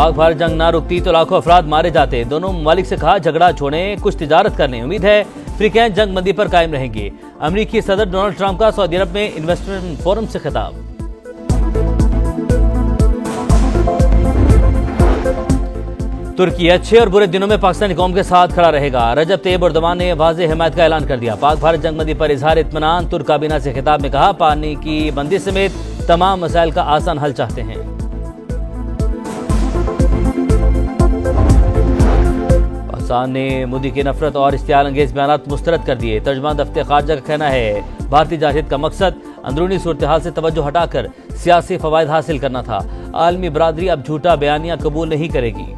पाक भारत जंग ना रुकती तो लाखों अफराद मारे जाते। दोनों ममालिक से कहा झगड़ा छोड़ें, कुछ तिजारत कर लें। उम्मीद है फ्री कैंप जंग बंदी पर कायम रहेंगे। अमेरिकी सदर डोनाल्ड ट्रंप का सऊदी अरब में इन्वेस्टमेंट फोरम से खिताब। तुर्की अच्छे और बुरे दिनों में पाकिस्तानी कौम के साथ खड़ा रहेगा। रजब तैयब एर्दोगान ने वाज़ेह हिमायत का ऐलान कर दिया। पाक भारत जंगबंदी पर इजहार इत्मीनान। तुर्क काबीना से खिताब में कहा पानी की बंदी समेत तमाम मसाइल का आसान हल चाहते हैं। पाकिस्तान ने मोदी की नफरत और इश्तियाल अंगेज बयान मुस्तरद कर दिए। तर्जुमान दफ्तर खारजा का कहना है भारतीय जारहियत का मकसद अंदरूनी सूरत हाल से तवज्जो हटाकर सियासी फवायद हासिल करना था। आलमी बरादरी अब झूठा बयानिया कबूल नहीं करेगी।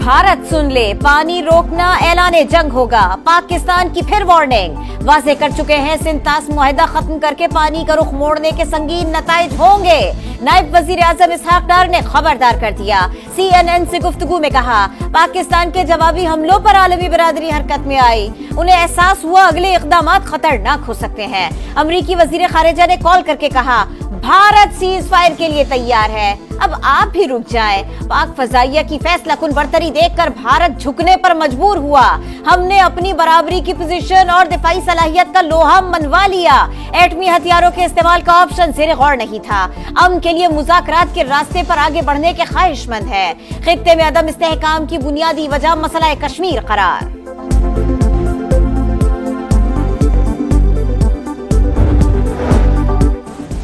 भारत सुन ले, पानी रोकना ऐलाने जंग होगा। पाकिस्तान की फिर वार्निंग। वाजे कर चुके हैं सिंतास मुआहिदा खत्म करके पानी का रुख मोड़ने के संगीन नताइज होंगे। नायब वजीर आजम इसहाक डार ने खबरदार कर दिया। CNN से गुफ्तगू में कहा पाकिस्तान के जवाबी हमलों पर आलमी बरादरी हरकत में आई। उन्हें एहसास हुआ अगले इकदाम खतरनाक हो सकते हैं। अमरीकी वजीर खारिजा ने कॉल करके कहा भारत सीज फायर के लिए तैयार है, अब आप भी रुक जाएं। पाक फजाइया की फैसला कुन बरतरी देखकर भारत झुकने पर मजबूर हुआ। हमने अपनी बराबरी की पोजीशन और दिफाई सलाहियत का लोहा मनवा लिया। एटमी हथियारों के इस्तेमाल का ऑप्शन ज़ेरे गौर नहीं था। अमन के लिए मुज़ाकरात के रास्ते पर आगे बढ़ने के ख्वाहिशमंद है। खित्ते में अदम इस्तेहकाम की बुनियादी वजह मसला कश्मीर करार।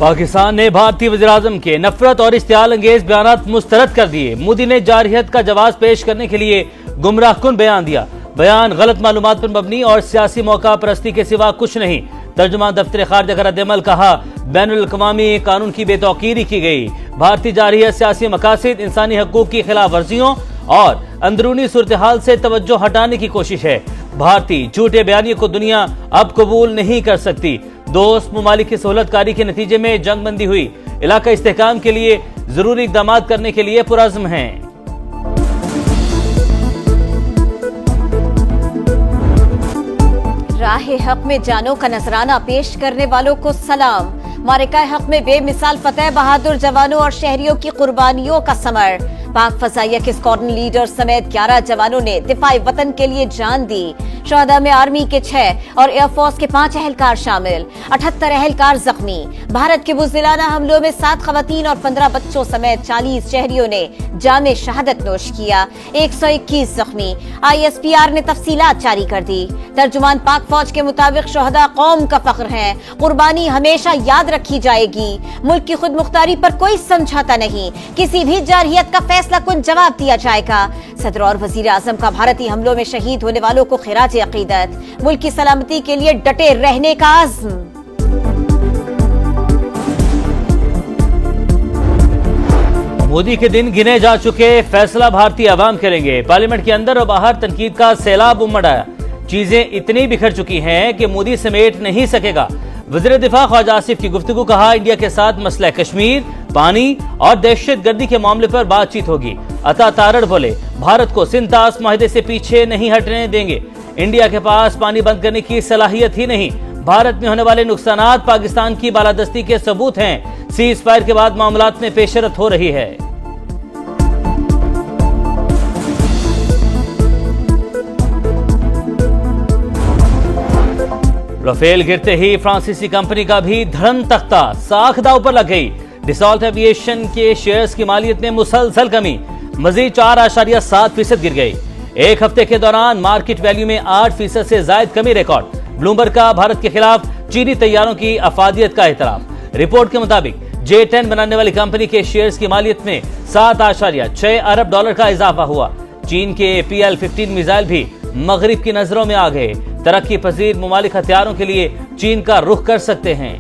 पाकिस्तान ने भारतीय वज़ीर-ए-आज़म के नफरत और इश्तियाल अंगेज बयान मुस्तरद कर दिए। मोदी ने जारहियत का जवाब पेश करने के लिए गुमराहकुन बयान दिया। बयान गलत मालूमात पर मबनी और सियासी मौका परस्ती के सिवा कुछ नहीं। तर्जुमान दफ्तर खारजा का रद्द-ए-अमल कहा बैनुल-अक़वामी कानून की बेतौकीरी की गई। भारतीय जारहियत सियासी मकासद, इंसानी हकूक की खिलाफ वर्जियों और अंदरूनी सूरत हाल से तवज्जो हटाने की कोशिश है। भारतीय झूठे बयानियों को दुनिया अब कबूल नहीं कर सकती। दोस्त ममालिक की सहूलतकारी के नतीजे में जंग बंदी हुई। इलाका इस्तेहकाम के लिए जरूरी इक़दाम करने के लिए पुरअज़्म हैं। राह हक में जानों का नजराना पेश करने वालों को सलाम। मारिका हक में बेमिसाल फतेह बहादुर जवानों और शहरियों की कुर्बानियों का समर। पाक फजाइया के स्क्वाड्रन लीडर समेत 11 जवानों ने दिफाई वतन के लिए जान दी। शहदा में आर्मी के 6 और एयरफोर्स के 5 अहलकार शामिल। 78 अहलकार जख्मी। भारत के बुज़दिलाना हमलों में 7 खवातीन और 15 बच्चों समेत 40 शहरियों ने जामे शहादत नोश किया। 121 जख्मी। ISPR ने तफसीलात जारी कर दी। तर्जुमान पाक फौज के मुताबिक शहदा कौम का फख्र है। कुर्बानी हमेशा याद रखी जाएगी। मुल्क की खुद मुख्तारी पर कोई समझौता नहीं। किसी भी जारहियत का फैसला कुन जवाब दिया जाएगा। सदर और वजीर आजम का भारतीय हमलों में शहीद होने वालों को खिराज अकीदत। मुल्क की सलामती के लिए डटे रहने का आज़्म। मोदी के दिन गिने जा चुके, फैसला भारतीय अवाम करेंगे। पार्लियामेंट के अंदर और बाहर तनकीद का सैलाब उमड़ आया। चीजें इतनी बिखर चुकी हैं कि मोदी समेट नहीं सकेगा। वज़ीर दिफा ख्वाजा आसिफ की गुफ्तगू कहा इंडिया के साथ मसला कश्मीर, पानी और दहशत गर्दी के मामले पर बातचीत होगी। अता तारड़ बोले भारत को सिंतास माहिदे से पीछे नहीं हटने देंगे। इंडिया के पास पानी बंद करने की सलाहियत ही नहीं। भारत में होने वाले नुकसानात पाकिस्तान की बालादस्ती के सबूत हैं। सीज फायर के बाद मामलात में पेशरत हो रही है। राफेल गिरते ही फ्रांसीसी कंपनी का भी धर्म तख्ता साख दांव पर लग गई। डिसॉल्ट एविएशन के शेयर्स की मालियत में मुसलसल कमी, मजीद 4.7% गिर गई। एक हफ्ते के दौरान मार्केट वैल्यू में 8% से ज्यादा कमी रिकॉर्ड। ब्लूमबर्ग का भारत के खिलाफ चीनी तैयारों की अफादियत का एतराफ। रिपोर्ट के मुताबिक J10 बनाने वाली कंपनी के शेयर्स की मालियत में 7.6 अरब डॉलर का इजाफा हुआ। चीन के PL-15 मिसाइल भी मगरिब की नजरों में आ गए। तरक्की पजीर मुमालिक हथियारों के लिए चीन का रुख कर सकते हैं।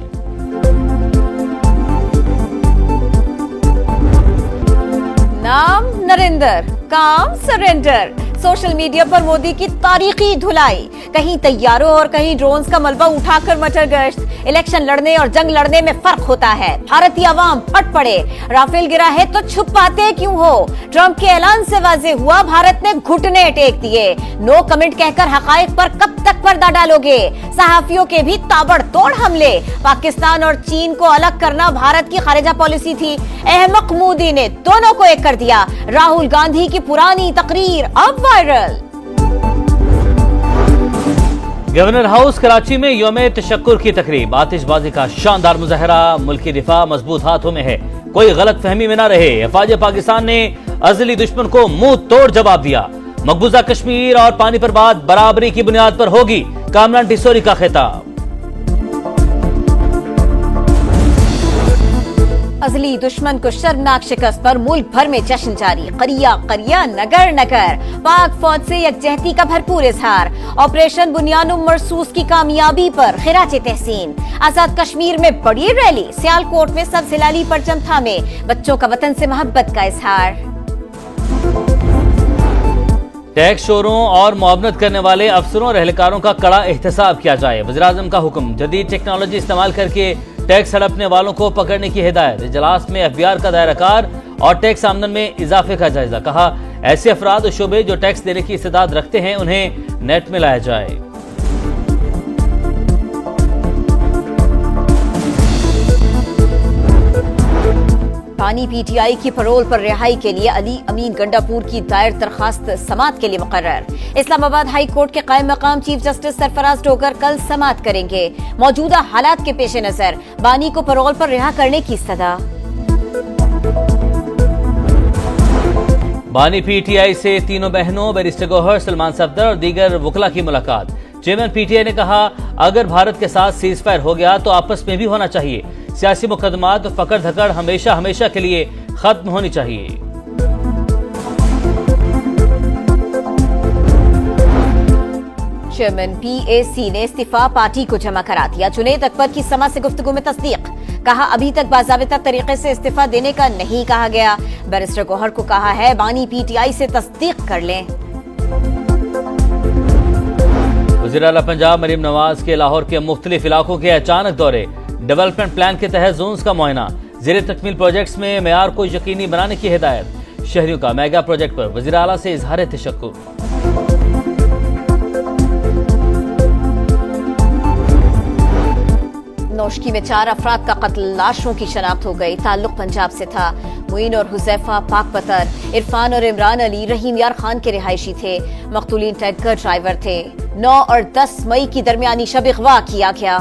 नाम नरेंद्र, काम सरेंडर। सोशल मीडिया पर मोदी की तारीखी धुलाई। कहीं तैयारों और कहीं ड्रोन्स का मलबा उठाकर मटर गश्त। इलेक्शन लड़ने और जंग लड़ने में फर्क होता है। भारतीय अवाम फट पड़े। राफेल गिरा है तो छुपाते क्यों हो? ट्रंप के ऐलान से वाजे हुआ भारत ने घुटने टेक दिए। नो कमेंट कहकर हकाइक पर कब तक पर्दा डालोगे? सहाफियों के भी ताबड़तोड़ हमले। पाकिस्तान और चीन को अलग करना भारत की खारिजा पॉलिसी थी। अहमक मोदी ने दोनों को एक कर दिया। राहुल गांधी की पुरानी तकरीर अब वायरल। गवर्नर हाउस कराची में यौम तशक्कुर की तकरीब, आतिशबाजी का शानदार मुजाहरा। मुल्की दिफा मजबूत हाथों में है, कोई गलत फहमी में न रहे। अफवाज पाकिस्तान ने अजली दुश्मन को मुंह तोड़ जवाब दिया। मकबूजा कश्मीर और पानी पर बात बराबरी की बुनियाद पर होगी, कामरान टिसोरी का खिताब। अजली दुश्मन को शर्मनाक शिकस्त पर मुल्क भर में जश्न जारी। करिया करिया नगर नगर, पाक फौज से यकजहती का भरपूर इजहार। ऑपरेशन बुनियानुम मरसूस की कामयाबी पर खिराजे तहसीन। आजाद कश्मीर में बड़ी रैली, सियालकोट में सब सिलाली परचम थामे। बच्चों का वतन से मोहब्बत का इजहार। टैक्स चोरों और मुआवनत करने वाले अफसरों और एहलकारों का कड़ा एहतसाब किया जाए, वज़ीर-ए-आज़म का हुक्म। जदीद टेक्नोलॉजी इस्तेमाल करके टैक्स हड़पने वालों को पकड़ने की हिदायत। इजलास में एफबीआर का दायरा कार और टैक्स आमदन में इजाफे का जायजा। कहा, ऐसे अफराद और शोबे जो टैक्स देने की इस्तेदाद रखते हैं उन्हें नेट में लाया जाए। पानी पीटीआई की पैरोल पर रिहाई के लिए अली अमीन गंडापुर की दायर दरखास्त समाअत के लिए मुकर्रर। इस्लामाबाद हाई कोर्ट के कायम मकाम चीफ जस्टिस सरफराज डोगर कल समाअत करेंगे। मौजूदा हालात के पेश नजर बानी को पैरोल पर रिहा करने की सदा। बानी पीटीआई से तीनों बहनों बैरिस्टर गौहर, सलमान सफदर और दीगर वकला की मुलाकात। चेयरमैन पीटीआई ने कहा, अगर भारत के साथ सीज फायर हो गया तो आपस में भी होना चाहिए। सियासी मुकदमात और पकड़ धकड़ हमेशा हमेशा के लिए खत्म होनी चाहिए। चेयरमैन पीएसी ने इस्तीफा पार्टी को जमा करा दिया। जुनैद अकबर की समा से गुफ्तगू में तस्दीक। कहा, अभी तक बाज़ाबिता तरीके से इस्तीफा देने का नहीं कहा गया। बैरिस्टर गौहर को कहा है, बानी पीटीआई से तस्दीक कर लें। वज़ीर आला पंजाब मरीम नवाज के लाहौर के मुख्तलिफ इलाकों के अचानक दौरे। डेवलपमेंट प्लान के तहत जोन्स का मुआयना। ज़ेरे तकमील प्रोजेक्ट्स में मेयार को यकीनी बनाने की हिदायत। शहरियों का मेगा प्रोजेक्ट पर वज़ीर आला से इजहार तशक्कुर। नौशकी में 4 अफराद का कत्ल, लाशों की शनाख्त हो गई। ताल्लुक पंजाब से था। मुइन और हुजैफा पाकपतर, इरफान और इमरान अली रहीम यार खान के रिहायशी थे। मकतूलीन टैंकर ड्राइवर थे। 9 और 10 मई की दरमियानी शब अगवा किया गया।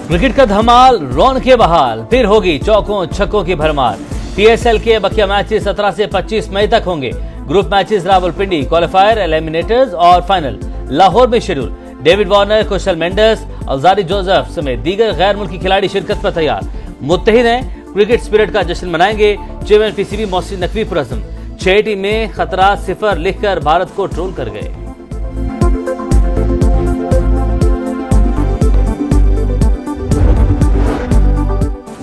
क्रिकेट का धमाल, रौनकें बहाल, फिर होगी चौकों छक्कों की भरमार। पीएसएल के बकिया मैचेस 17 से 25 मई तक होंगे। Group matches Rawalpindi, qualifier, eliminators और फाइनल लाहौर में शेड्यूल। डेविड वार्नर, कुशल मेंडस, अल्जारी जोसेफ समेत दीगर गैर मुल्की खिलाड़ी शिरकत पर तैयार। मुत्तहिद हैं, क्रिकेट स्पिरिट का जश्न मनाएंगे। चेयरमैन पीसीबी मोहसिन नकवी पुरज़्म। 6 टीमें खतरा 0 लिखकर भारत को ट्रोल कर गए।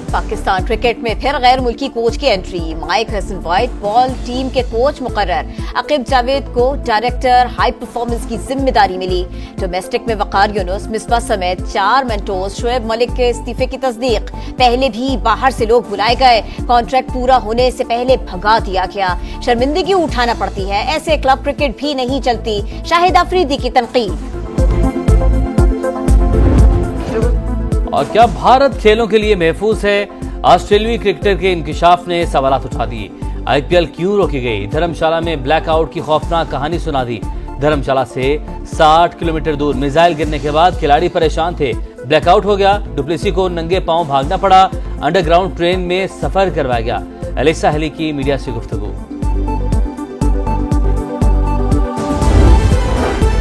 पाकिस्तान क्रिकेट में फिर गैर मुल्की कोच की entry. Mike Hesson white ball team के कोच मुकर्रर। अकीब जावेद को डायरेक्टर हाई परफॉर्मेंस की जिम्मेदारी मिली। डोमेस्टिक में वकार यूनुस, मिसबा समेत 4 मेंटोर्स। शोएब मलिक के इस्तीफे की तस्दीक। पहले भी बाहर से लोग बुलाए गए, कॉन्ट्रैक्ट पूरा होने से पहले भगा दिया गया। शर्मिंदगी उठाना पड़ती है, ऐसे क्लब क्रिकेट भी नहीं चलती। शाहिद अफरीदी की तनकीद। और क्या भारत खेलों के लिए महफूज है? ऑस्ट्रेलियाई क्रिकेटर के इंकिशाफ ने सवालात उठा दिए। आईपीएल क्यों रोकी गई? धर्मशाला में ब्लैकआउट की खौफनाक कहानी सुना दी। धर्मशाला से 60 किलोमीटर दूर मिसाइल गिरने के बाद खिलाड़ी परेशान थे, ब्लैकआउट हो गया। डुप्लेसी को नंगे पांव भागना पड़ा। अंडरग्राउंड ट्रेन में सफर करवाया गया। एलेक्सा हेली की मीडिया से गुफ्तगू।